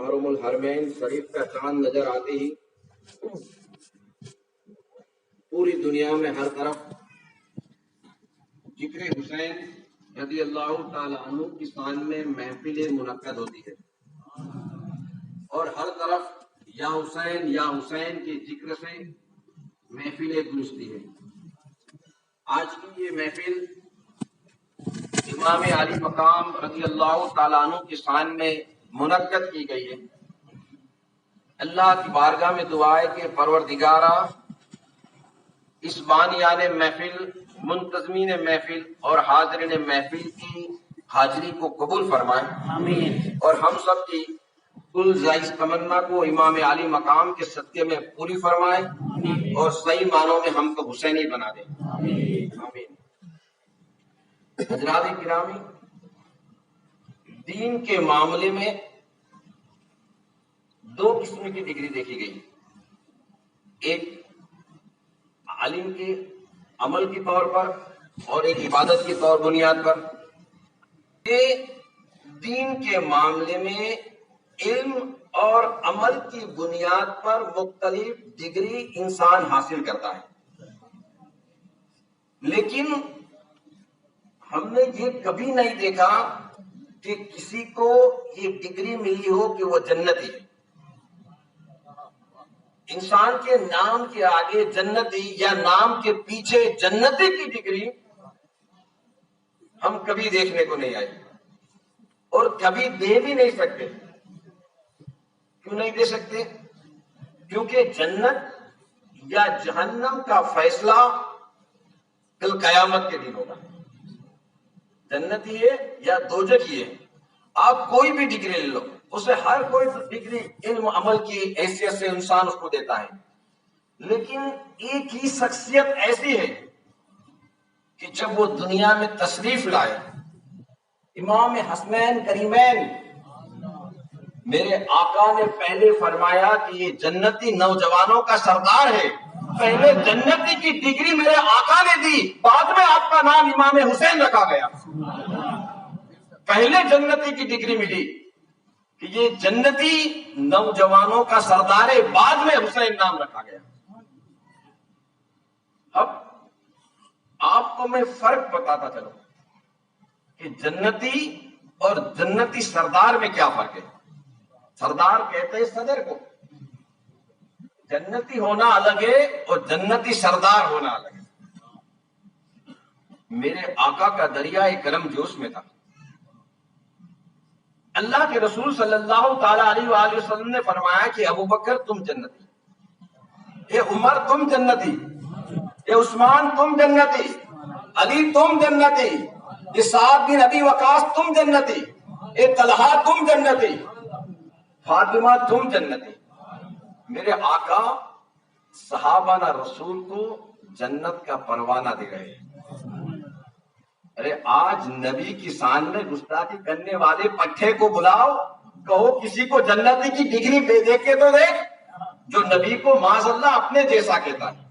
محرم الحرمین شریف کا چاند نظر آتے ہی پوری دنیا میں ہر طرف ذکر حسین رضی اللہ تعالی عنہ کی شان میں محفلیں منعقد ہوتی ہے اور ہر طرف یا حسین کے ذکر سے محفلیں گونجتی ہے۔ آج کی یہ محفل امام علی مقام رضی اللہ تعالیٰ عنہ کی شان میں منعقد کی گئی ہے۔ اللہ کی بارگاہ میں دعا ہے کہ پروردگارہ اس بانیان محفل، منتظمین محفل اور حاضرین محفل کی حاضری کو قبول فرمائے آمین۔ اور ہم سب کی کل جائز تمنا کو امام علی مقام کے صدقے میں پوری فرمائے اور صحیح معنوں میں ہم کو حسینی بنا دے آمین۔ حضرات گرامی، دین کے معاملے میں دو قسم کی ڈگری دیکھی گئی، ایک عالم کے عمل کے طور پر اور ایک عبادت کے طور بنیاد پر۔ یہ دین کے معاملے میں علم اور عمل کی بنیاد پر مختلف ڈگری انسان حاصل کرتا ہے، لیکن ہم نے یہ کبھی نہیں دیکھا کہ کسی کو یہ ڈگری ملی ہو کہ وہ جنتی ہے۔ انسان کے نام کے آگے جنتی یا نام کے پیچھے جنتی کی ڈگری ہم کبھی دیکھنے کو نہیں آئی اور کبھی دے بھی نہیں سکتے۔ کیوں نہیں دے سکتے؟ کیونکہ جنت یا جہنم کا فیصلہ کل قیامت کے دن ہوگا۔ جنتی ہے یا دوزخی ہے، آپ کوئی بھی ڈگری لے لو، اسے ہر کوئی ڈگری علم عمل کی حیثیت سے انسان اس کو دیتا ہے، لیکن ایک ہی شخصیت ایسی ہے کہ جب وہ دنیا میں تشریف لائے، امام حسنین کریمین میرے آقا نے پہلے فرمایا کہ یہ جنتی نوجوانوں کا سردار ہے۔ پہلے جنتی کی ڈگری میرے آقا نے دی، بعد میں آپ کا نام امام حسین رکھا گیا۔ پہلے جنتی کی ڈگری ملی کہ یہ جنتی نوجوانوں کا سردار ہے، بعد میں حسین نام رکھا گیا۔ اب آپ کو میں فرق بتاتا چلوں کہ جنتی اور جنتی سردار میں کیا فرق ہے۔ سردار کہتے ہیں صدر کو، جنتی ہونا الگ ہے اور جنتی سردار ہونا الگ ہے۔ میرے آقا کا دریائے کرم جوش میں تھا۔ اللہ کے رسول صلی اللہ تعالی علیہ وآلہ وسلم نے فرمایا کہ ابو بکر تم جنتی، اے عمر تم جنتی، اے عثمان تم جنتی، علی تم جنتی، اے سعد بن ابی وقاص تم جنتی، اے طلحہ تم جنتی، فاطمہ تم جنتی۔ میرے آقا صحابہ نہ رسول کو جنت کا پروانہ دے رہے ہیں۔ ارے آج نبی کی شان میں گستاخی کرنے والے پٹھے کو بلاؤ، کہو کسی کو جنتی کی ڈگری دے کے تو دیکھ، جو نبی کو معاذ اللہ اپنے جیسا کہتا ہے۔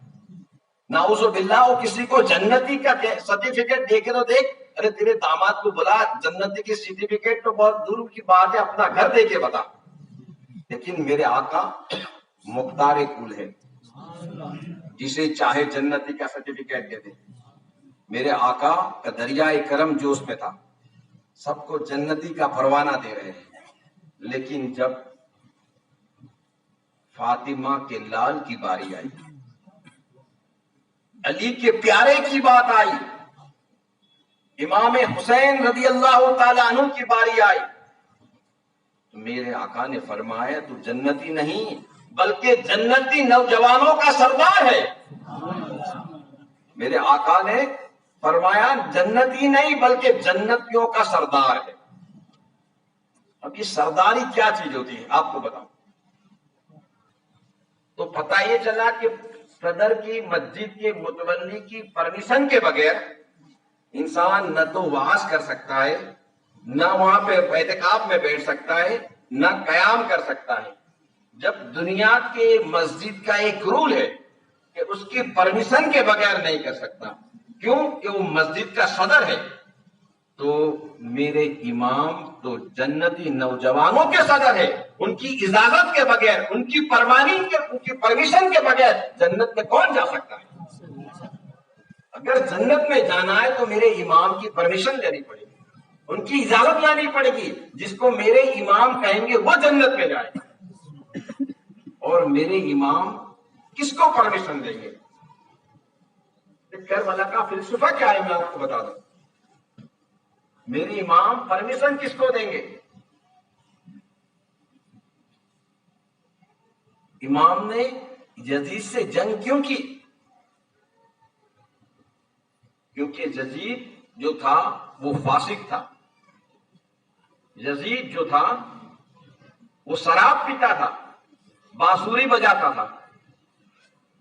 نعوذ باللہ وہ کسی کو جنتی کا سرٹیفکیٹ دے کے تو دیکھ۔ ارے تیرے داماد کو بلا، جنتی کی سرٹیفکیٹ تو بہت دور کی بات ہے، اپنا گھر دے کے بتا۔ لیکن میرے آقا مختار کل ہے، جسے چاہے جنتی کا سرٹیفکیٹ دے دے۔ میرے آقا کا دریائے کرم جوش میں تھا، سب کو جنتی کا پروانہ دے رہے ہیں، لیکن جب فاطمہ کے لال کی باری آئی، علی کے پیارے کی بات آئی، امام حسین رضی اللہ تعالی عنہ کی باری آئی، تو میرے آقا نے فرمایا تو جنتی نہیں بلکہ جنتی نوجوانوں کا سردار ہے۔ میرے آقا نے فرمایا جنتی نہیں بلکہ جنتیوں کا سردار ہے۔ اب یہ سرداری کیا چیز ہوتی ہے آپ کو بتاؤں تو پتہ یہ چلا کہ صدر کی مسجد کے متولی کی پرمیشن کے بغیر انسان نہ تو وعظ کر سکتا ہے، نہ وہاں پہ اعتکاف میں بیٹھ سکتا ہے، نہ قیام کر سکتا ہے۔ جب دنیا کے مسجد کا ایک رول ہے کہ اس کی پرمیشن کے بغیر نہیں کر سکتا، کیوں کہ وہ مسجد کا صدر ہے۔ تو میرے امام تو جنتی نوجوانوں کے صدر ہے، ان کی اجازت کے بغیر، ان کی پرمیشن کے بغیر جنت میں کون جا سکتا ہے؟ اگر جنت میں جانا ہے تو میرے امام کی پرمیشن لینی پڑے گی، ان کی اجازت لینی پڑے گی، جس کو میرے امام کہیں گے وہ جنت میں جائے گا۔ اور میرے امام کس کو پرمیشن دیں گے؟ کربلا کا فلسفہ کیا ہے میں آپ کو بتا دوں۔ میرے امام پرمیشن کس کو دیں گے؟ امام نے یزید سے جنگ کیوں کی؟ کیونکہ یزید جو تھا وہ فاسق تھا، یزید جو تھا وہ شراب پیتا تھا، بانسری بجاتا تھا،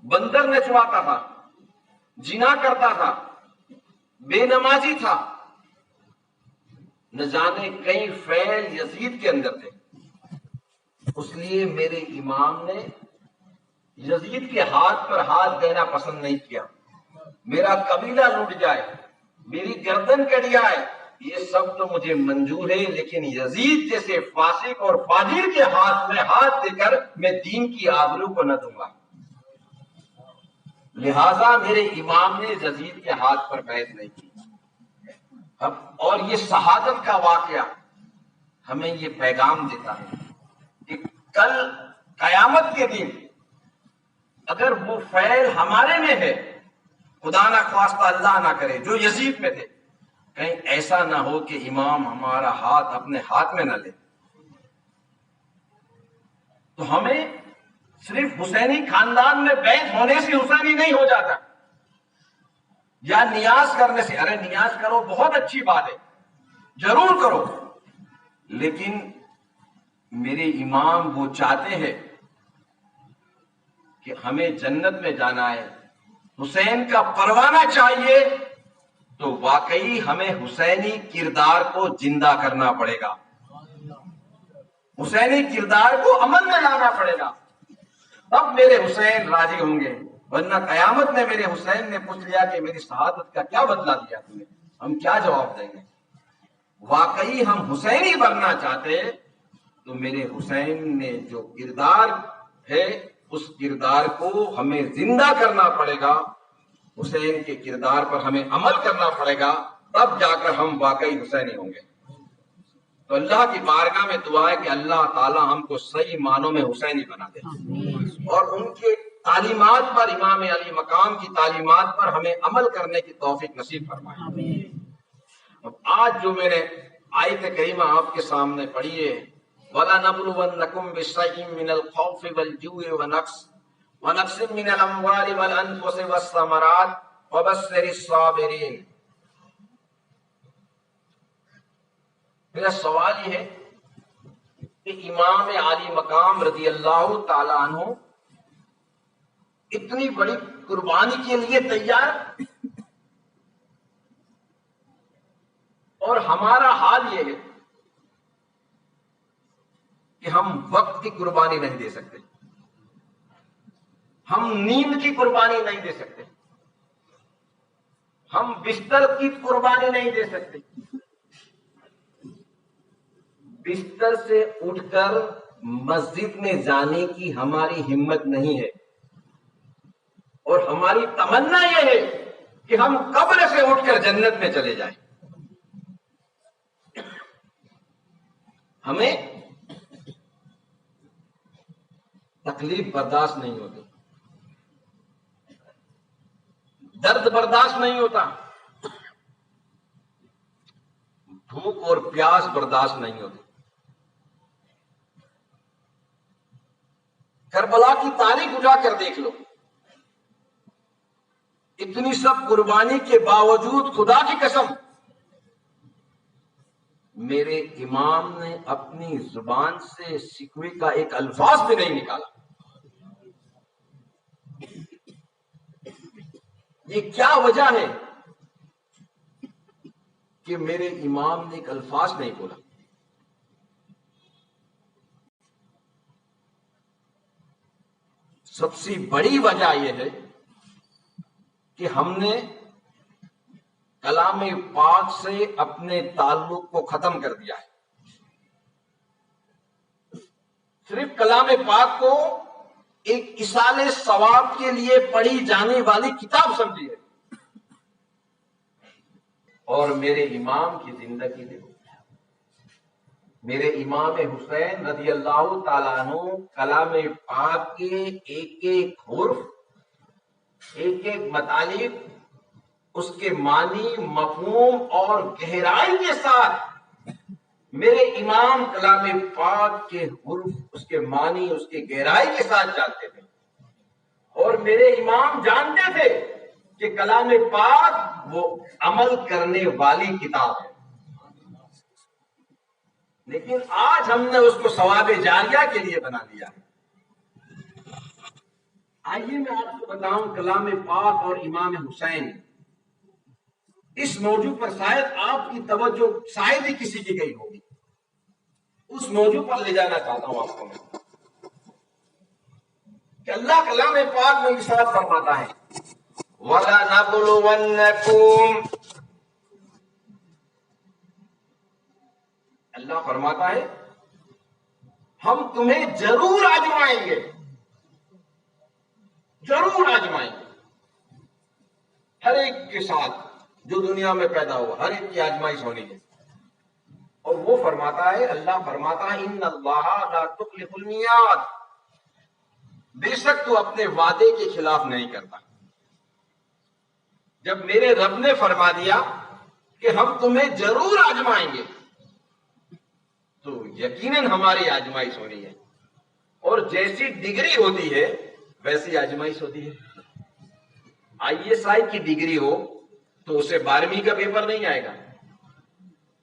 بندر نچواتا تھا، زنا کرتا تھا، بے نمازی تھا، نہ جانے کئی فعل یزید کے اندر تھے۔ اس لیے میرے امام نے یزید کے ہاتھ پر ہاتھ دینا پسند نہیں کیا۔ میرا قبیلہ لوٹ جائے، میری گردن کٹ جائے، یہ سب تو مجھے منظور ہے، لیکن یزید جیسے فاسق اور فاجر کے ہاتھ میں ہاتھ دے کر میں دین کی آبرو کو نہ دوں گا۔ لہذا میرے امام نے یزید کے ہاتھ پر بیعت نہیں کی۔ اور یہ شہادت کا واقعہ ہمیں یہ پیغام دیتا ہے کہ کل قیامت کے دن اگر وہ فعل ہمارے میں ہے، خدا نہ خواستہ اللہ نہ کرے، جو یزید میں تھے، کہیں ایسا نہ ہو کہ امام ہمارا ہاتھ اپنے ہاتھ میں نہ لے، تو ہمیں صرف حسینی خاندان میں بیعت ہونے سے حسینی نہیں ہو جاتا، یا نیاز کرنے سے۔ ارے نیاز کرو، بہت اچھی بات ہے، ضرور کرو، لیکن میرے امام وہ چاہتے ہیں کہ ہمیں جنت میں جانا ہے، حسین کا پروانہ چاہیے، تو واقعی ہمیں حسینی کردار کو زندہ کرنا پڑے گا، حسینی کردار کو عمل میں لانا پڑے گا، اب میرے حسین راضی ہوں گے۔ ورنہ قیامت میں میرے حسین نے پوچھ لیا کہ میری شہادت کا کیا بدلہ دیا تم نے، ہم کیا جواب دیں گے؟ واقعی ہم حسینی بننا چاہتے تو میرے حسین نے جو کردار ہے اس کردار کو ہمیں زندہ کرنا پڑے گا، حسین کے کردار پر ہمیں عمل کرنا پڑے گا، تب جا کر ہم واقعی حسینی ہوں گے۔ تو اللہ کی بارگاہ میں دعا ہے کہ اللہ تعالی ہم کو صحیح معنوں میں حسینی بنا دے، اور ان کے تعلیمات پر، امام علی مقام کی تعلیمات پر ہمیں عمل کرنے کی توفیق نصیب فرمائے۔ اب آج جو میں نے آیت کریمہ آپ کے سامنے پڑھی ہے، وَلَنَبْلُوَنَّكُمْ بِشَيْءٍ مِّنَ الْخَوْفِ وَالْجُوعِ وَنَقْصٍ مِّنَ الْأَمْوَالِ وَالْأَنفُسِ وَالثَّمَرَاتِ وَبَشِّرِ الصَّابِرِينَ۔ میرا سوال یہ ہے کہ امام علی مقام رضی اللہ تعالی عنہ اتنی بڑی قربانی کے لیے تیار، اور ہمارا حال یہ ہے کہ ہم وقت کی قربانی نہیں دے سکتے، ہم نیند کی قربانی نہیں دے سکتے، ہم بستر کی قربانی نہیں دے سکتے۔ بستر سے اٹھ کر مسجد میں جانے کی ہماری ہمت نہیں ہے، اور ہماری تمنا یہ ہے کہ ہم قبر سے اٹھ کر جنت میں چلے جائیں۔ ہمیں تکلیف برداشت نہیں ہوتی، درد برداشت نہیں ہوتا، بھوک اور پیاس برداشت نہیں ہوتی۔ کربلا کی تاریخ اٹھا کر دیکھ لو، اتنی سب قربانی کے باوجود خدا کی قسم میرے امام نے اپنی زبان سے شکوے کا ایک الفاظ بھی نہیں نکالا۔ یہ کیا وجہ ہے کہ میرے امام نے ایک الفاظ نہیں بولا؟ سب سے بڑی وجہ یہ ہے کہ ہم نے کلام پاک سے اپنے تعلق کو ختم کر دیا ہے، صرف کلام پاک کو ایک ایصال ثواب کے لیے پڑھی جانے والی کتاب سمجھی ہے۔ اور میرے امام کی زندگی دیکھو، میرے امام حسین رضی اللہ تعالیٰ عنہ کلام پاک کے ایک ایک حرف، ایک ایک مطالب، اس کے معنی، مفہوم اور گہرائی کے ساتھ میرے امام کلام پاک کے حرف، اس کے معنی، اس کے گہرائی کے ساتھ جانتے تھے، اور میرے امام جانتے تھے کہ کلام پاک وہ عمل کرنے والی کتاب ہے۔ لیکن آج ہم نے اس کو ثواب جاریہ کے لیے بنا لیا ہے۔ آئیے میں آپ کو بتاؤں کلام پاک اور امام حسین، اس موضوع پر شاید آپ کی توجہ شاید ہی کسی کی گئی ہوگی، اس موضوع پر لے جانا چاہتا ہوں آپ کو میں کہ اللہ کلام پاک میں ارشاد فرماتا ہے وَلَنَبْلُوَنَّكُمْ، اللہ فرماتا ہے ہم تمہیں ضرور آزمائیں گے، ضرور آزمائیں گے۔ ہر ایک کے ساتھ جو دنیا میں پیدا ہوا ہر ایک کی آزمائش ہونی ہے۔ اور وہ فرماتا ہے، اللہ فرماتا ہے ان اللہ لا تخلف المیعاد، بے شک تو اپنے وعدے کے خلاف نہیں کرتا۔ جب میرے رب نے فرما دیا کہ ہم تمہیں ضرور آزمائیں گے تو یقیناً ہماری آزمائش ہونی ہے، اور جیسی ڈگری ہوتی ہے ویسی آزمائش ہوتی ہے۔ ISI کی ڈگری ہو تو اسے 12ویں کا پیپر نہیں آئے گا،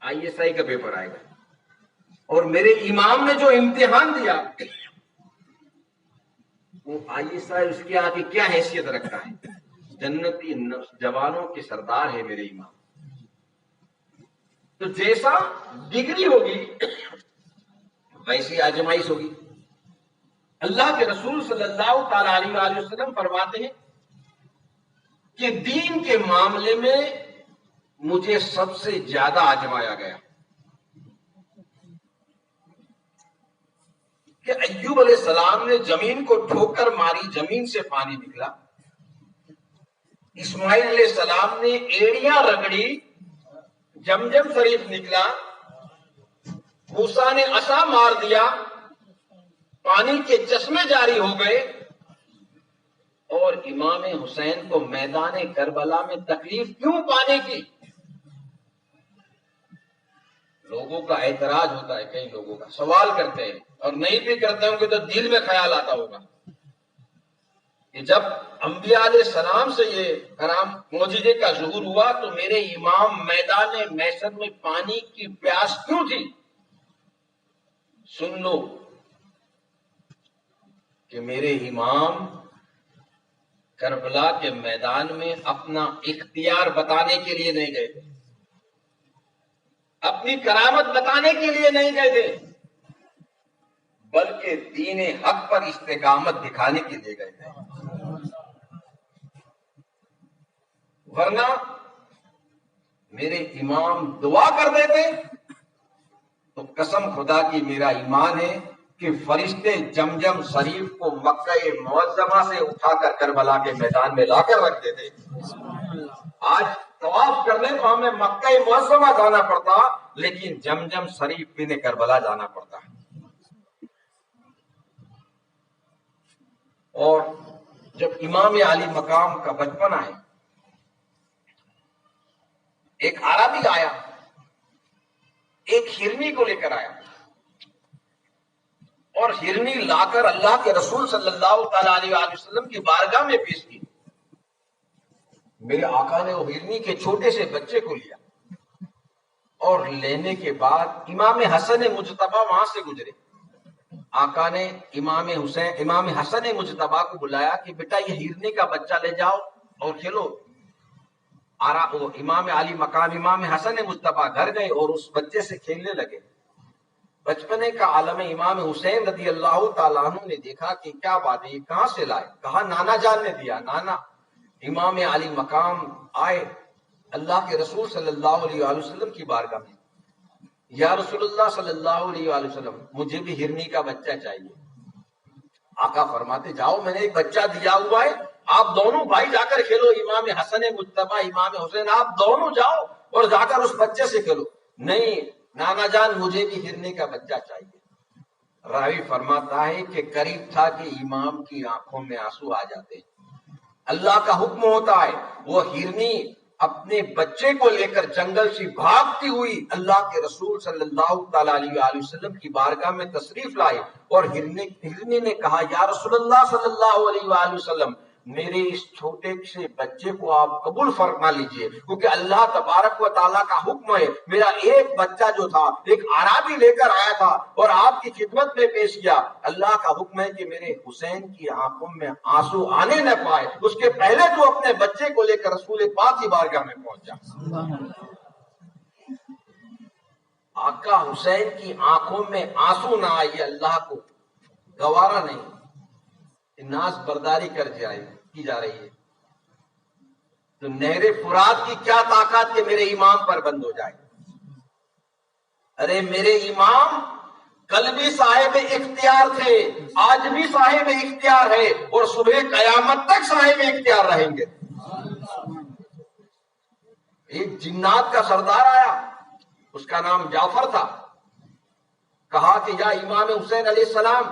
ISI کا پیپر آئے گا۔ اور میرے امام نے جو امتحان دیا وہ ISI اس کے آگے کیا حیثیت رکھتا ہے؟ جنتی جوانوں کے سردار ہے میرے امام۔ تو جیسا ڈگری ہوگی ویسی آزمائش ہوگی۔ اللہ کے رسول صلی اللہ تعالی علیہ وآلہ وسلم فرماتے ہیں کہ دین کے معاملے میں مجھے سب سے زیادہ آزمایا گیا کہ ایوب علیہ السلام نے زمین کو ٹھوکر ماری، زمین سے پانی نکلا۔ اسماعیل علیہ السلام نے ایڑیاں رگڑی، زمزم شریف نکلا۔ موسیٰ نے عصا مار دیا، پانی کے چشمے جاری ہو گئے۔ اور امام حسین کو میدان کربلا میں تکلیف کیوں پانے کی؟ لوگوں کا اعتراض ہوتا ہے، کئی لوگوں کا سوال کرتے ہیں، اور نہیں بھی کرتے ہوں گے تو دل میں خیال آتا ہوگا کہ جب انبیاء علیہ السلام سے یہ کرام معجزے کا ظہور ہوا تو میرے امام میدان محشر میں پانی کی پیاس کیوں تھی؟ سن لو کہ میرے امام کربلا کے میدان میں اپنا اختیار بتانے کے لیے نہیں گئے تھے، اپنی کرامت بتانے کے لیے نہیں گئے تھے، بلکہ دین حق پر استقامت دکھانے کے لیے گئے تھے۔ ورنہ میرے امام دعا کر دیتے تو قسم خدا کی میرا ایمان ہے کہ فرشتے جمجم شریف کو مکہ معظمہ سے اٹھا کر کربلا کے میدان میں لا کر رکھ دیتے۔ آج طواف کرنے تو ہمیں مکہ معظمہ جانا پڑتا، لیکن جمجم شریف پینے کربلا جانا پڑتا ہے۔ اور جب امام علی مقام کا بچپن آئے، ایک عربی آیا، ایک ہرنی کو لے کر آیا، اور ہرنی لا کر اللہ کے رسول صلی اللہ تعالی علیہ وسلم کی بارگاہ میں پیش کی۔ میرے آقا نے وہ ہرنی کے چھوٹے سے بچے کو لیا، اور لینے کے بعد امام حسن مجتبی وہاں سے گزرے۔ آقا نے امام حسن مجتبی کو بلایا کہ بیٹا یہ ہرنی کا بچہ لے جاؤ اور کھیلو۔ امام علی مقام امام حسن مجتبی گھر گئے اور اس بچے سے کھیلنے لگے۔ بچپنے کا عالم امام حسین رضی اللہ تعالیٰ عنہ نے دیکھا کہ کیا بات ہے، یہ کہاں سے لائے؟ کہا نانا جان نے دیا۔ نانا امام علی مقام آئے اللہ کے رسول صلی اللہ علیہ وآلہ وسلم کی بارگاہ میں، یا رسول اللہ صلی اللہ علیہ وآلہ وسلم مجھے بھی ہرنی کا بچہ چاہیے۔ آقا فرماتے جاؤ میں نے ایک بچہ دیا ہوا ہے، آپ دونوں بھائی جا کر کھیلو، امام حسن مجتبیٰ امام حسین آپ دونوں جاؤ اور جا کر اس بچے سے کھیلو۔ نہیں نانا جان مجھے بھی ہرنی کا بچہ چاہیے۔ راوی فرماتا ہے کہ قریب تھا کہ امام کی آنکھوں میں آنسو آ جاتے، اللہ کا حکم ہوتا ہے، وہ ہرنی اپنے بچے کو لے کر جنگل سے بھاگتی ہوئی اللہ کے رسول صلی اللہ تعالی علیہ وآلہ وسلم کی بارگاہ میں تشریف لائے، اور ہرنی نے کہا یا رسول اللہ صلی اللہ علیہ وآلہ وسلم میرے اس چھوٹے سے بچے کو آپ قبول فرما لیجئے، کیونکہ اللہ تبارک و تعالیٰ کا حکم ہے، میرا ایک بچہ جو تھا ایک عربی لے کر آیا تھا اور آپ کی خدمت میں پیش کیا، اللہ کا حکم ہے کہ میرے حسین کی آنکھوں میں آنسو آنے نہ پائے، اس کے پہلے تو اپنے بچے کو لے کر رسول پاک کی بارگاہ میں پہنچا۔ آقا حسین کی آنکھوں میں آنسو نہ آئے، اللہ کو گوارا نہیں، ناز برداری کی جا رہی ہے، تو نہر فرات کی کیا طاقت کہ میرے امام پر بند ہو جائے۔ ارے میرے امام کل بھی صاحب اختیار تھے، آج بھی صاحب اختیار ہے، اور صبح قیامت تک صاحب اختیار رہیں گے۔ ایک جنات کا سردار آیا، اس کا نام جعفر تھا، کہا کہ یا امام حسین علیہ السلام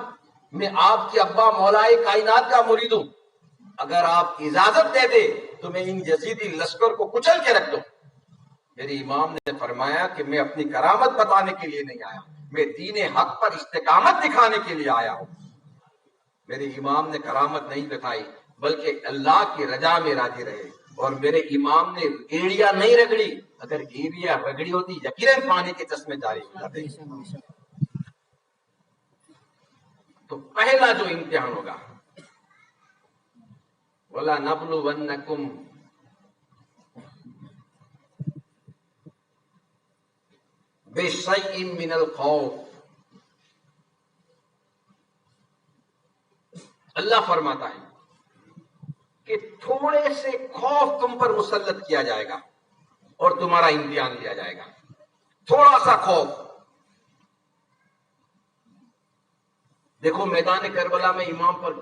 میں آپ کے ابا مولائے کائنات کا مرید ہوں، اگر آپ اجازت دے دے تو میں ان یزیدی لشکر کو کچل کے رکھ دوں۔ میرے امام نے فرمایا کہ میں اپنی کرامت بتانے کے لیے نہیں آیا، میں دین حق پر استقامت دکھانے کے لیے آیا ہوں۔ میرے امام نے کرامت نہیں دکھائی بلکہ اللہ کی رضا میں راضی رہے، اور میرے امام نے ایڑیا نہیں رگڑی، اگر ایڑیا رگڑی ہوتی یقیناً پانی کے چشمے جاری ہو جاتے۔ تو پہلا جو امتحان ہوگا وَلَنَبْلُوَنَّكُمْ بِشَيْءٍ مِّنَ الْخَوْفِ، اللہ فرماتا ہے کہ تھوڑے سے خوف تم پر مسلط کیا جائے گا اور تمہارا امتحان لیا جائے گا، تھوڑا سا خوف۔ دیکھو میدان کربلا میں امام پر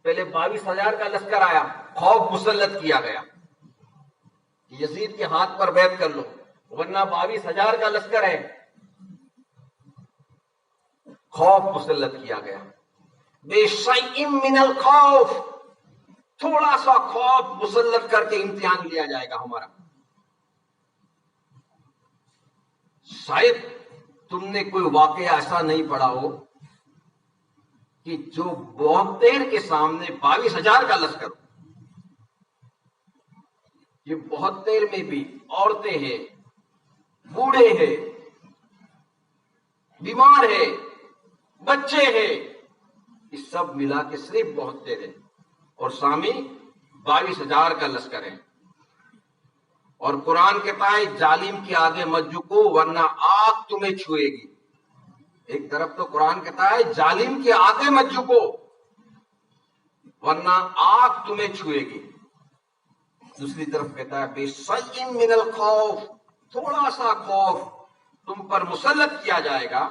پہلے 22,000 کا لشکر آیا، خوف مسلط کیا گیا، یزید کے ہاتھ پر بیعت کر لو ورنہ 22,000 کا لشکر ہے، خوف مسلط کیا گیا۔ بِشَيْءٍ مِّنَ الْخَوْفِ، تھوڑا سا خوف مسلط کر کے امتحان لیا جائے گا ہمارا۔ شاید تم نے کوئی واقعہ ایسا نہیں پڑھا ہو کہ جو بہت دیر کے سامنے 22,000 کا لشکر، یہ بہت دیر میں بھی عورتیں ہیں، بوڑھے ہیں، بیمار ہیں، بچے ہیں، یہ سب ملا کے صرف بہت دیر ہے، اور سامنے 22,000 کا لشکر ہے، اور قرآن کہتا ہے ظالم کے آگے مت جھکو ورنہ آگ تمہیں چھوئے گی۔ ایک طرف تو قرآن کہتا ہے ظالم کے آگے مت جھکو ورنہ آگ تمہیں چھوئے گی، دوسری طرف کہتا ہے بِشَيْءٍ مِّنَ الْخَوْفِ، تھوڑا سا خوف تم پر مسلط کیا جائے گا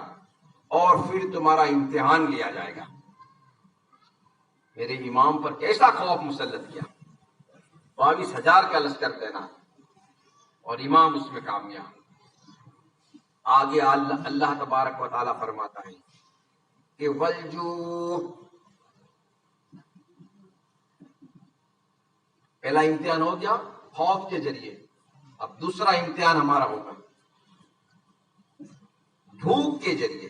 اور پھر تمہارا امتحان لیا جائے گا۔ میرے امام پر کیسا خوف مسلط کیا، 22,000 کا لشکر دینا اور امام اس میں کامیاب۔ آگے اللہ تبارک و تعالیٰ فرماتا ہے کہ وَالْجُوعِ، پہلا امتحان ہو گیا خوف کے ذریعے، اب دوسرا امتحان ہمارا ہوگا بھوک کے ذریعے۔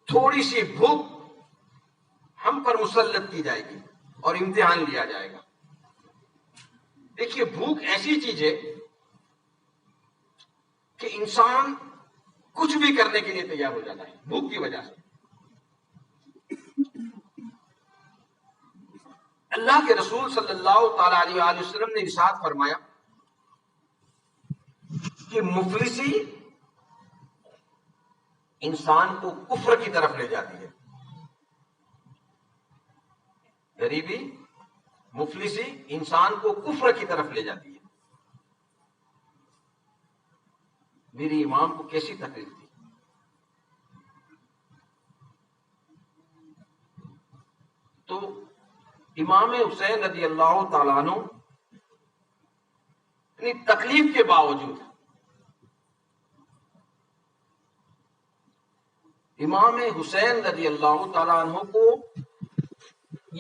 تھوڑی سی بھوک ہم پر مسلط کی جائے گی اور امتحان لیا جائے گا۔ دیکھیے بھوک ایسی چیز ہے کہ انسان کچھ بھی کرنے کے لیے تیار ہو جاتا ہے بھوک کی وجہ سے۔ اللہ کے رسول صلی اللہ تعالی علیہ وآلہ وسلم نے ارشاد فرمایا کہ مفلسی انسان کو کفر کی طرف لے جاتی ہے، غریبی مفلسی انسان کو کفر کی طرف لے جاتی ہے. میری امام کو کیسی تکلیف تھی. تو امام حسین رضی اللہ تعالیٰ عنہ اتنی تکلیف کے باوجود امام حسین رضی اللہ تعالیٰ عنہ کو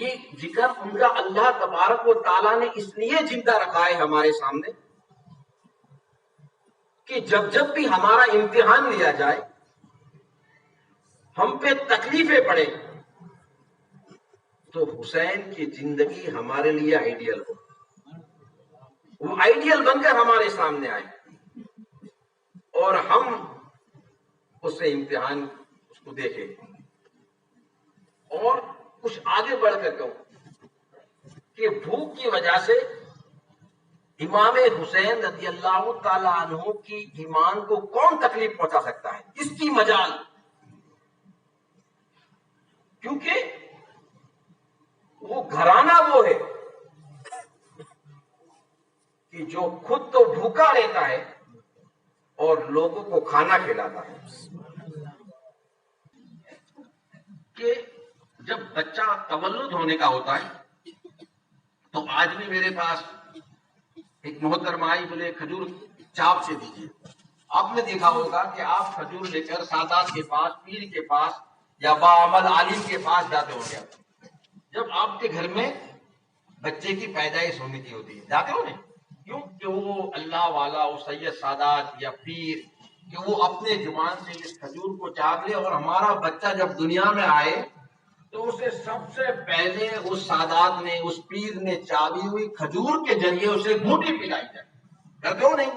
یہ ذکر ان کا اللہ تبارک و تعالیٰ نے اس لیے زندہ رکھا ہے ہمارے سامنے کہ جب جب بھی ہمارا امتحان لیا جائے، ہم پہ تکلیفیں پڑے، تو حسین کی زندگی ہمارے لیے آئیڈیل ہو، وہ آئیڈیل بن کر ہمارے سامنے آئے اور ہم اسے امتحان اس کو دیکھیں. اور کچھ آگے بڑھ کر کہوں کہ بھوک کی وجہ سے امام حسین رضی اللہ تعالی عنہ کی ایمان کو کون تکلیف پہنچا سکتا ہے، اس کی مجال. کیونکہ وہ گھرانہ وہ ہے کہ جو خود تو بھوکا رہتا ہے اور لوگوں کو کھانا کھلاتا ہے. کہ جب بچہ تولد ہونے کا ہوتا ہے تو آج بھی میرے پاس ایک محترمہ آئی، بولے کھجور چاپ سے دیجیے. آپ نے دیکھا ہوگا کہ آپ کھجور لے کر سادات کے پاس، پیر کے پاس یا باعمل عالم کے پاس جاتے ہوں گے. جب آپ کے گھر میں بچے کی پیدائش ہونے کی ہوتی ہے جاتے ہو نہیں؟ کیوں کہ وہ اللہ والا، وہ سید سادات یا پیر، کہ وہ اپنے زبان سے اس کھجور کو چاپ لے اور ہمارا بچہ جب دنیا میں آئے تو اسے سب سے پہلے اس سادات نے، اس پیر نے چابی ہوئی کھجور کے ذریعے اسے گھونٹی پلائی جائے. کرتے ہو نہیں؟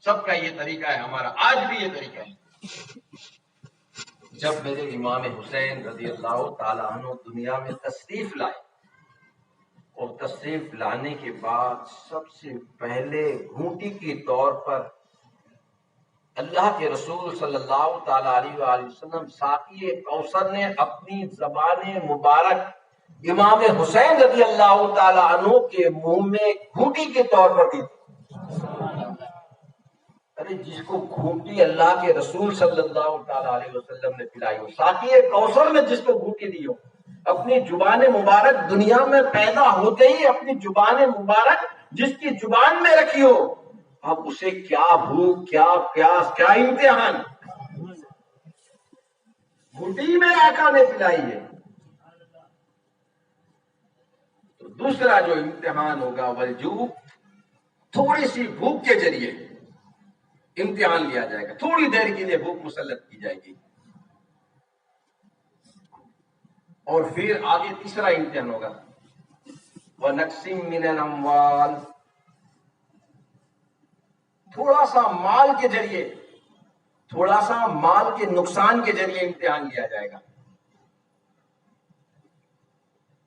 سب کا یہ طریقہ ہے، ہمارا آج بھی یہ طریقہ ہے. جب میرے امام حسین رضی اللہ تعالی عنہ دنیا میں تشریف لائے اور تشریف لانے کے بعد سب سے پہلے گھونٹی کے طور پر اللہ کے رسول صلی اللہ تعالی علیہ وآلہ وسلم ساقی کوثر نے اپنی زبان مبارک امام حسین رضی اللہ تعالی عنہ کے منہ میں گھونٹی کے طور پر دی. ارے جس کو گھونٹی اللہ کے رسول صلی اللہ تعالی علیہ وسلم نے پلائی ہو، ساقی کوثر نے جس کو گھونٹی دی ہو، اپنی زبان مبارک دنیا میں پیدا ہوتے ہی اپنی زبان مبارک جس کی زبان میں رکھی ہو، اب اسے کیا بھوک، کیا پیاس، کیا امتحان. گھونٹی میں آقا نے پلائی ہے. تو دوسرا جو امتحان ہوگا والجوع، تھوڑی سی بھوک کے ذریعے امتحان لیا جائے گا، تھوڑی دیر کے لیے بھوک مسلط کی جائے گی. اور پھر آگے تیسرا امتحان ہوگا وَنَقْسِم مِّنَ الْأَمْوَالِ، تھوڑا سا مال کے ذریعے، تھوڑا سا مال کے نقصان کے ذریعے امتحان لیا جائے گا.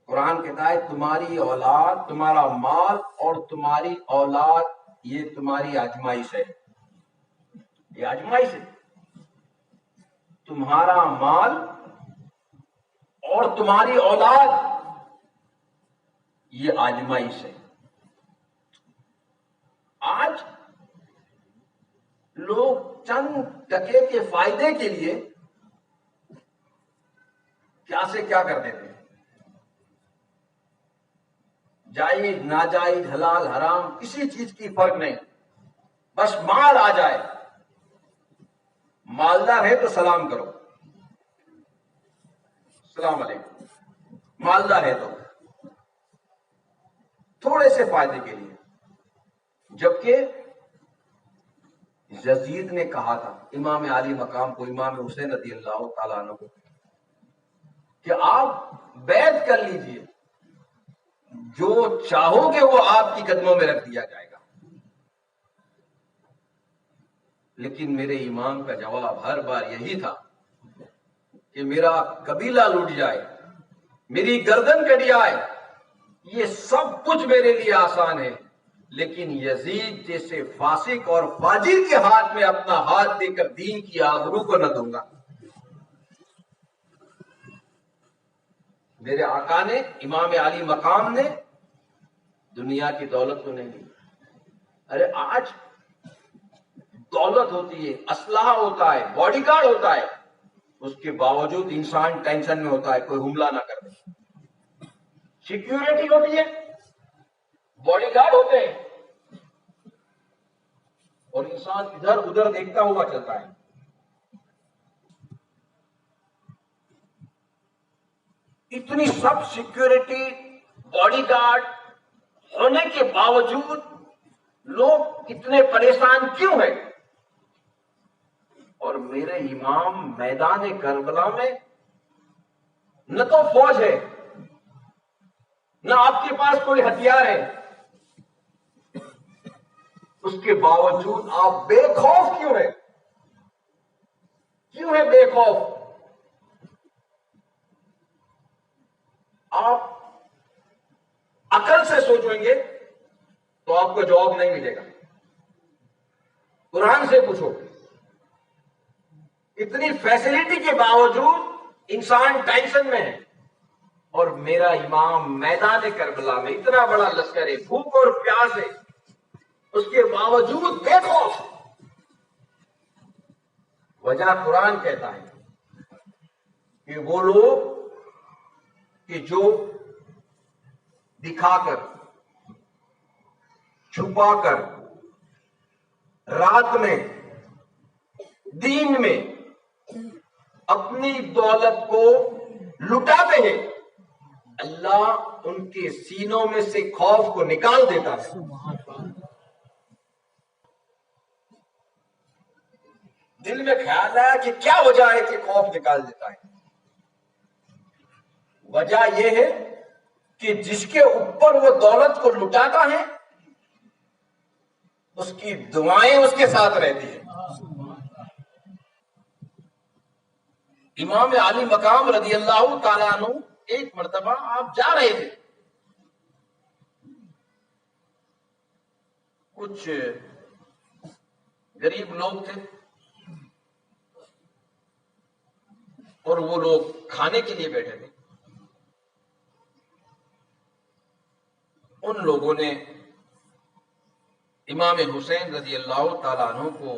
قرآن کہتا ہے تمہاری اولاد، تمہارا مال اور تمہاری اولاد یہ تمہاری آزمائش ہے. یہ آزمائش ہے. تمہارا مال اور تمہاری اولاد یہ آزمائش ہے. آج لوگ چند ٹکے کے فائدے کے لیے کیا سے کیا کر دیتے ہیں، جائز ناجائز حلال حرام کسی چیز کی فرق نہیں، بس مال آ جائے. مالدار ہے تو سلام کرو، السلام علیکم. مالدار ہے تو تھوڑے سے فائدے کے لیے. جبکہ یزید نے کہا تھا امام عالی مقام کو، امام حسین رضی اللہ تعالیٰ عنہ کو، کہ آپ بیعت کر لیجئے، جو چاہو گے وہ آپ کی قدموں میں رکھ دیا جائے گا. لیکن میرے امام کا جواب ہر بار یہی تھا کہ میرا قبیلہ لوٹ جائے، میری گردن کٹ جائے، یہ سب کچھ میرے لیے آسان ہے، لیکن یزید جیسے فاسق اور فاجر کے ہاتھ میں اپنا ہاتھ دے کر دین کی آبرو کو نہ دوں گا. میرے آقا نے، امام عالی مقام نے دنیا کی دولت تو نہیں لی. ارے آج دولت ہوتی ہے، اسلحہ ہوتا ہے، باڈی گارڈ ہوتا ہے، اس کے باوجود انسان ٹینشن میں ہوتا ہے کوئی حملہ نہ کر دے. سیکیورٹی ہوتی ہے، باڈی گارڈ ہوتے ہیں، اور انسان ادھر ادھر دیکھتا ہوا چلتا ہے. اتنی سب سیکیورٹی، باڈی گارڈ ہونے کے باوجود لوگ اتنے پریشان کیوں ہیں؟ اور میرے امام میدان کربلا میں نہ تو فوج ہے، نہ آپ کے پاس کوئی ہتھیار ہے، اس کے باوجود آپ بے خوف کیوں ہیں؟ کیوں ہے بے خوف؟ آپ عقل سے سوچیں گے تو آپ کو جواب نہیں ملے گا. قرآن سے پوچھو. اتنی فیسلٹی کے باوجود انسان ٹینشن میں ہے، اور میرا امام میدان کربلا میں اتنا بڑا لشکر ہے، بھوک اور پیاس ہے، اس کے باوجود بے خوف. وجہ قرآن کہتا ہے کہ وہ لوگ کہ جو دکھا کر، چھپا کر، رات میں، دین میں اپنی دولت کو لٹاتے ہیں، اللہ ان کے سینوں میں سے خوف کو نکال دیتا ہے. دل میں خیال آیا کہ کیا وجہ ہے کہ خوف نکال دیتا ہے؟ وجہ یہ ہے کہ جس کے اوپر وہ دولت کو لٹاتا ہے اس کی دعائیں اس کے ساتھ رہتی ہیں. امام علی مقام رضی اللہ تعالیٰ عنہ ایک مرتبہ آپ جا رہے تھے، کچھ غریب لوگ تھے اور وہ لوگ کھانے کے لیے بیٹھے تھے. ان لوگوں نے امام حسین رضی اللہ تعالیٰ عنہ کو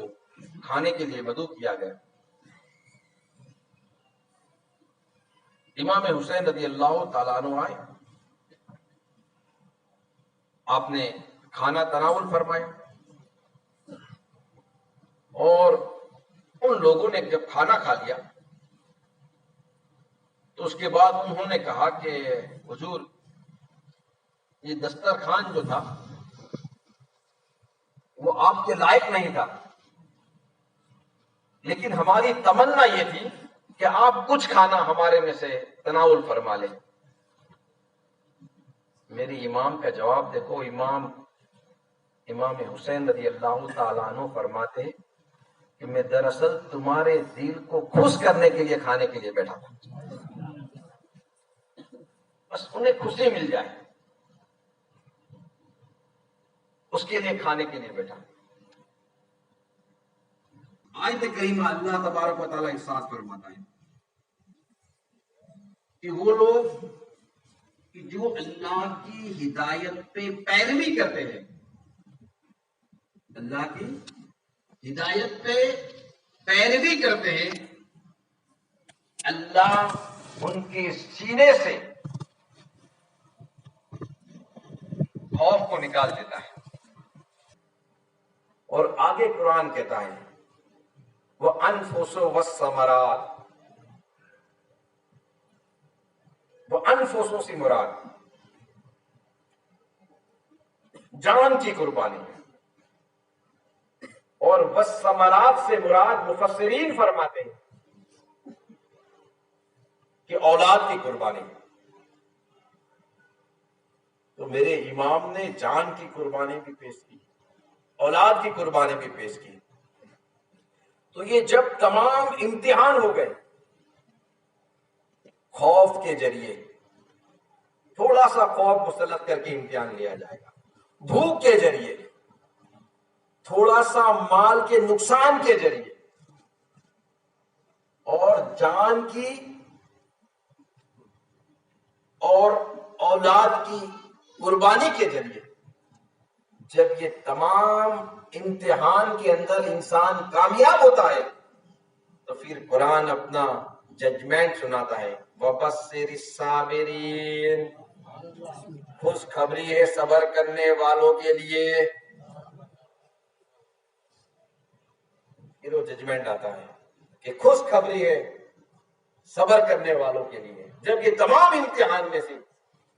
کھانے کے لیے مدعو کیا گیا. امام حسین رضی اللہ تعالیٰ عنہ آئے، آپ نے کھانا تناول فرمایا، اور ان لوگوں نے جب کھانا کھا لیا تو اس کے بعد انہوں نے کہا کہ حضور، یہ دسترخوان جو تھا وہ آپ کے لائق نہیں تھا، لیکن ہماری تمنا یہ تھی کہ آپ کچھ کھانا ہمارے میں سے تناول فرما لیں. میری امام کا جواب دیکھو. امام حسین رضی اللہ تعالیٰ عنہ فرماتے ہیں کہ میں دراصل تمہارے دل کو خوش کرنے کے لیے کھانے کے لیے بیٹھا تھا، بس انہیں خوشی مل جائے اس کے لیے کھانے کے لیے بیٹھا. آیت کریمہ اللہ تبارک و تعالیٰ ارشاد فرماتا ہے کہ وہ لوگ جو اللہ کی ہدایت پہ پیروی کرتے ہیں، اللہ کی ہدایت پہ پیروی کرتے ہیں، اللہ ان کے سینے سے خوف کو نکال دیتا ہے. اور آگے قرآن کہتا ہے وَأَنفُسُ وَالثَّمَرَاتِ، وہ انفسوں سے مراد جان کی قربانی ہے، اور والثمرات سے مراد مفسرین فرماتے ہیں کہ اولاد کی قربانی ہے. تو میرے امام نے جان کی قربانی بھی پیش کی، اولاد کی قربانی بھی پیش کی. تو یہ جب تمام امتحان ہو گئے، خوف کے ذریعے تھوڑا سا خوف مسلط کر کے امتحان لیا جائے گا، بھوک کے ذریعے، تھوڑا سا مال کے نقصان کے ذریعے، اور جان کی اور اولاد کی قربانی کے ذریعے جب یہ تمام امتحان کے اندر انسان کامیاب ہوتا ہے تو پھر قرآن اپنا ججمنٹ سناتا ہے، وَبَشِّرِ الصَّابِرِينَ، خوشخبری ہے صبر کرنے والوں کے لیے۔ پھر وہ ججمنٹ آتا ہے کہ خوشخبری ہے صبر کرنے والوں کے لیے۔ جب یہ تمام امتحان میں سے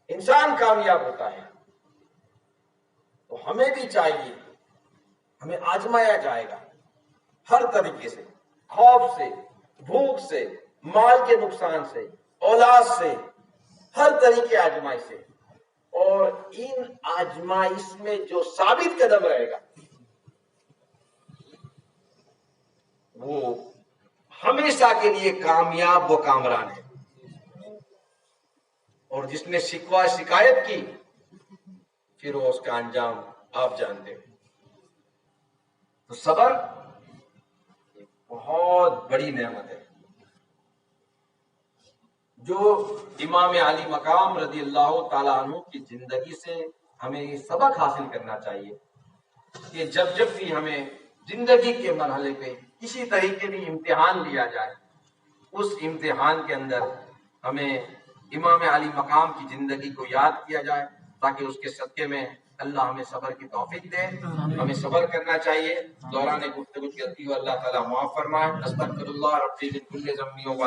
انسان کامیاب ہوتا ہے تو ہمیں بھی چاہیے، ہمیں آزمایا جائے گا ہر طریقے سے، خوف سے، بھوک سے، مال کے نقصان سے، اولاد سے، ہر طریقے آزمائش سے، اور ان آزمائش میں جو ثابت قدم رہے گا وہ ہمیشہ کے لیے کامیاب و کامران ہے، اور جس نے شکوہ شکایت کی پھر وہ اس کا انجام آپ جانتے ہیں۔ تو صبر بہت بڑی نعمت ہے جو امام علی مقام رضی اللہ تعالیٰ عنہ کی زندگی سے ہمیں یہ سبق حاصل کرنا چاہیے کہ جب بھی ہمیں زندگی کے مرحلے پہ کسی طریقے بھی امتحان لیا جائے، اس امتحان کے اندر ہمیں امام علی مقام کی زندگی کو یاد کیا جائے تاکہ اس کے صدقے میں اللہ ہمیں صبر کی توفیق دے۔ ہمیں صبر کرنا چاہیے۔ دوران گفتگو کی غلطی ہو اللہ تعالیٰ معاف فرمائے۔ استغفر اللہ ربی من کل ذنب و